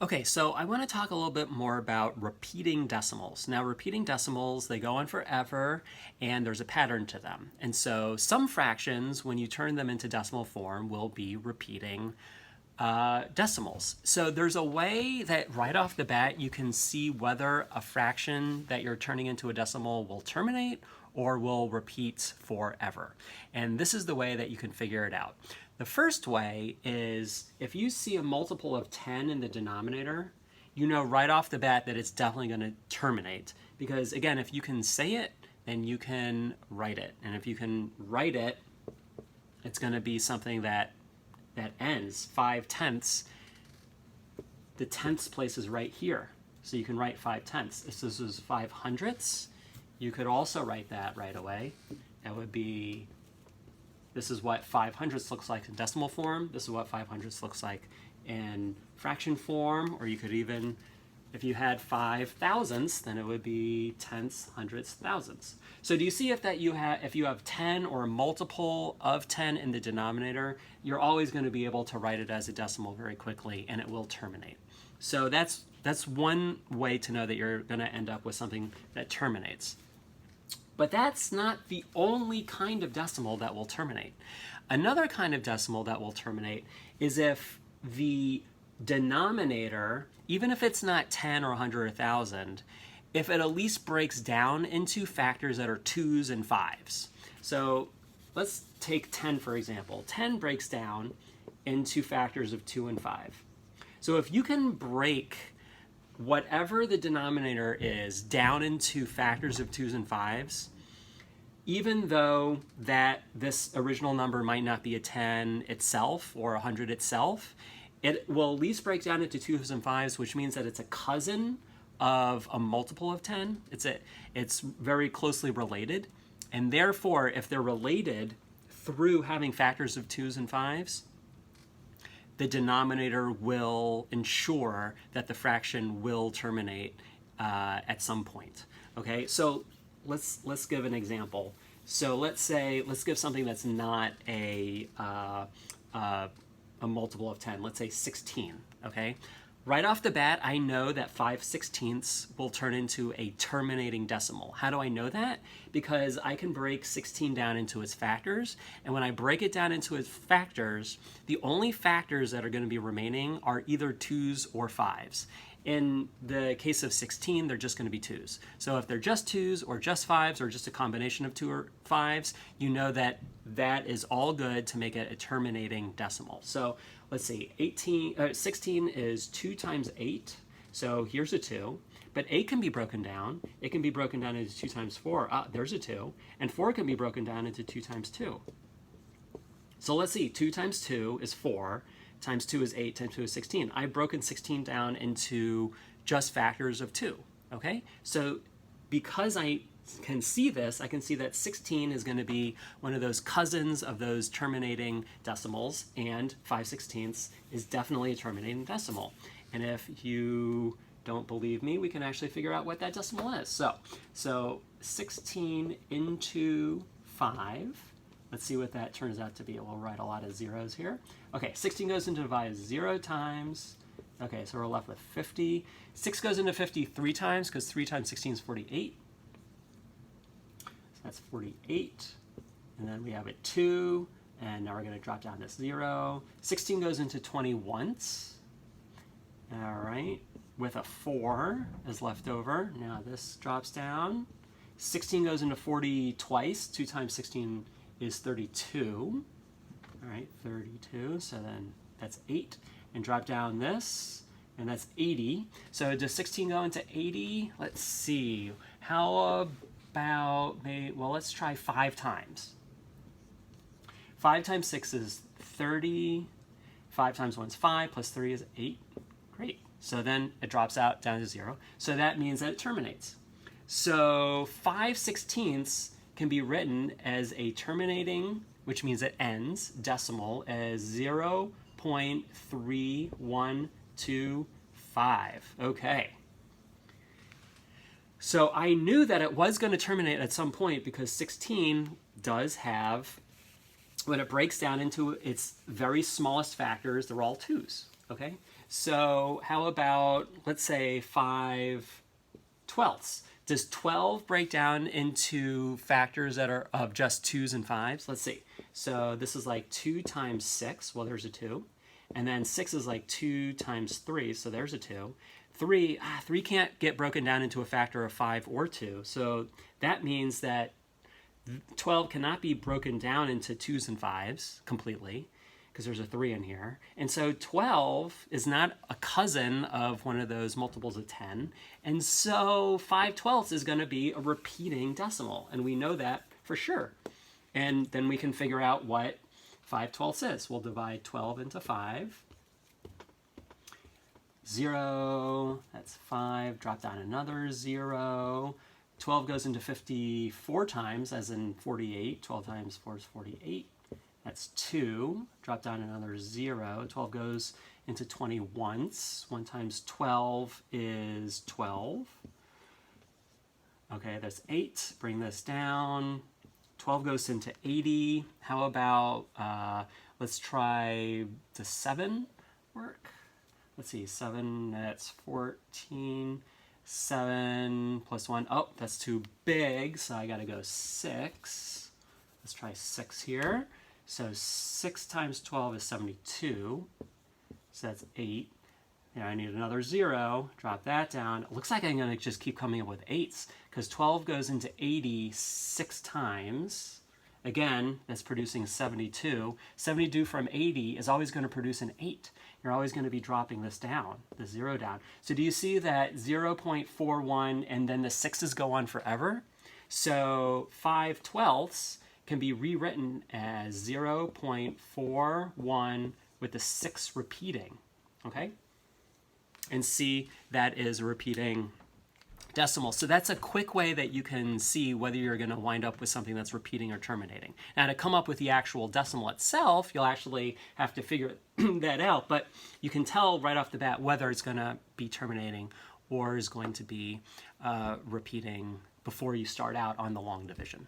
Okay, so I want to talk a little bit more about repeating decimals. Now, repeating decimals, they go on forever, and there's a pattern to them. And so some fractions, when you turn them into decimal form, will be repeating decimals. So there's a way that right off the bat you can see whether a fraction that you're turning into a decimal will terminate or will repeat forever. And this is the way that you can figure it out. The first way is if you see a multiple of 10 in the denominator, you know right off the bat that it's definitely going to terminate. Because again, if you can say it, then you can write it. And if you can write it, it's going to be something that ends 5/10. The tenths place is right here. So you can write 5/10. If this is 5/100, you could also write that right away. That would be, this is what 5/100 looks like in decimal form. This is what 5/100 looks like in fraction form. Or you could even, if you had 5,000ths, then it would be tenths, hundredths, thousandths. So do you see if you have 10 or a multiple of 10 in the denominator, you're always going to be able to write it as a decimal very quickly, and it will terminate. So that's one way to know that you're going to end up with something that terminates. But that's not the only kind of decimal that will terminate. Another kind of decimal that will terminate is if the denominator, even if it's not 10 or 100 or 1,000, if it at least breaks down into factors that are 2's and 5's. So let's take 10 for example. 10 breaks down into factors of 2 and 5. So if you can break whatever the denominator is down into factors of 2's and 5's, even though that this original number might not be a 10 itself or 100 itself, it will at least break down into 2's and 5's, which means that it's a cousin of a multiple of 10. It's very closely related. And therefore, if they're related through having factors of 2's and 5's, the denominator will ensure that the fraction will terminate at some point. Okay, so let's give an example. So let's give something that's not a multiple of 10. Let's say 16. Okay, right off the bat, I know that 5/16 will turn into a terminating decimal. How do I know that? Because I can break 16 down into its factors, and when I break it down into its factors, the only factors that are going to be remaining are either 2's or 5's. In the case of 16, they're just going to be 2's. So if they're just 2's or just 5's or just a combination of 2 or 5's, you know that that is all good to make it a terminating decimal. So let's see, 16 is 2 times 8. So here's a 2. But 8 can be broken down. It can be broken down into 2 times 4. There's a 2. And 4 can be broken down into 2 times 2. So let's see, 2 times 2 is 4. Times 2 is 8, times 2 is 16. I've broken 16 down into just factors of 2, okay? So because I can see this, I can see that 16 is going to be one of those cousins of those terminating decimals, and 5/16 is definitely a terminating decimal. And if you don't believe me, we can actually figure out what that decimal is. So 16 into 5. Let's see what that turns out to be. We'll write a lot of zeros here. Okay, 16 goes into 5 0 times. Okay, so we're left with 50. 6 goes into 50 3 times, because 3 times 16 is 48. So that's 48. And then we have a 2, and now we're going to drop down to 0. 16 goes into 20 once. All right, with a 4 is left over. Now this drops down. 16 goes into 40 twice. 2 times 16 is 32. All right, 32. So then that's 8. And drop down this, and that's 80. So does 16 go into 80? Let's see. How about, well, let's try 5 times. 5 times 6 is 30. 5 times 1 is 5, plus 3 is 8. Great. So then it drops out down to 0. So that means that it terminates. So 5/16 can be written as a terminating, which means it ends, decimal as 0.3125. Okay. So I knew that it was going to terminate at some point because 16 does have, when it breaks down into its very smallest factors, they're all 2's. Okay, so how about, let's say 5/12? Does 12 break down into factors that are of just 2's and 5's? Let's see. So this is like 2 times 6. Well, there's a 2. And then 6 is like 2 times 3. So there's a 2. 3 can't get broken down into a factor of 5 or 2. So that means that 12 cannot be broken down into 2's and 5's completely, because there's a 3 in here. And so 12 is not a cousin of one of those multiples of 10. And so 5/12 is going to be a repeating decimal. And we know that for sure. And then we can figure out what 5/12 is. We'll divide 12 into 5. 0, that's 5. Drop down another 0. 12 goes into 54 times, as in 48. 12 times 4 is 48. That's 2. Drop down another 0. 12 goes into 20 once. 1 times 12 is 12. Okay, that's 8. Bring this down. 12 goes into 80. How about, let's try the 7 work? Let's see, 7, that's 14. 7 plus 1. Oh, that's too big, so I got to go 6. Let's try 6 here. So 6 times 12 is 72. So that's 8. Now I need another 0. Drop that down. It looks like I'm going to just keep coming up with 8s, because 12 goes into 80 6 times. Again, that's producing 72. 72 from 80 is always going to produce an 8. You're always going to be dropping this down, the 0 down. So do you see that 0.41 and then the 6's go on forever? So 5/12 can be rewritten as 0.41 with the 6 repeating, okay? And see, that is a repeating decimal. So that's a quick way that you can see whether you're going to wind up with something that's repeating or terminating. Now, to come up with the actual decimal itself, you'll actually have to figure that out, but you can tell right off the bat whether it's going to be terminating or is going to be repeating before you start out on the long division.